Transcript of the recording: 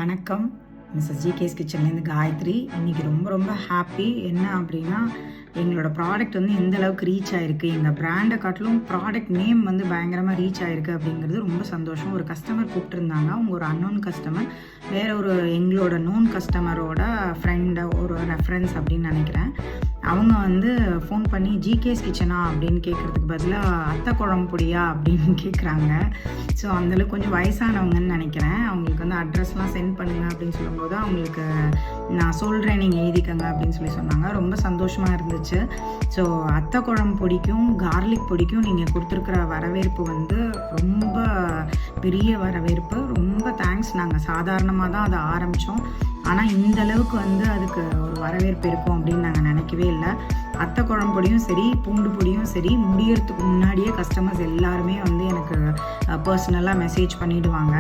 வணக்கம். மிஸ்ஸஸ் ஜிகேஸ் கிச்சன்லேருந்து காயத்ரி. இன்றைக்கி ரொம்ப ஹாப்பி. என்ன அப்படின்னா, எங்களோட ப்ராடக்ட் வந்து எந்த அளவுக்கு ரீச் ஆகிருக்கு, எங்கள் பிராண்டை காட்டிலும் ப்ராடக்ட் நேம் வந்து பயங்கரமாக ரீச் ஆகிருக்கு அப்படிங்கிறது ரொம்ப சந்தோஷம். ஒரு கஸ்டமர் கூப்பிட்டுருந்தாங்க. அவங்க ஒரு அன்னோன் கஸ்டமர், வேறு ஒரு எங்களோட நோன் கஸ்டமரோட ஃப்ரெண்டை, ஒரு ரெஃபரன்ஸ் அப்படின்னு நினைக்கிறேன். அவங்க வந்து ஃபோன் பண்ணி ஜிகேஸ் கிச்சனா அப்படின்னு கேட்குறதுக்கு பதிலாக அத்தை குழம்பு பொடியா அப்படின்னு கேட்குறாங்க. ஸோ அந்தளவுக்கு கொஞ்சம் வயசானவங்கன்னு நினைக்கிறேன். அவங்களுக்கு வந்து அட்ரஸ்லாம் சென்ட் பண்ணுங்க அப்படின்னு சொல்லும்போது அவங்களுக்கு நான் சொல்கிறேன், நீங்கள் எழுதிக்கங்க அப்படின்னு சொன்னாங்க. ரொம்ப சந்தோஷமாக இருந்துச்சு. ஸோ அத்தை குழம்பு பொடிக்கும் கார்லிக் பொடிக்கும் நீங்கள் கொடுத்துருக்குற வரவேற்பு வந்து ரொம்ப பெரிய வரவேற்பு. ரொம்ப தேங்க்ஸ். நாங்கள் சாதாரணமாக தான் அதை ஆரம்பித்தோம். ஆனால் இந்த அளவுக்கு வந்து அதுக்கு ஒரு வரவேற்பு இருக்கும் அப்படின்னு நாங்கள் நினைக்கவே இல்லை. அத்தை குழம்பு பொடியும் சரி, பூண்டு பொடியும் சரி, முடியறதுக்கு முன்னாடியே கஸ்டமர்ஸ் எல்லாருமே வந்து எனக்கு பர்சனலாக மெசேஜ் பண்ணிவிடுவாங்க.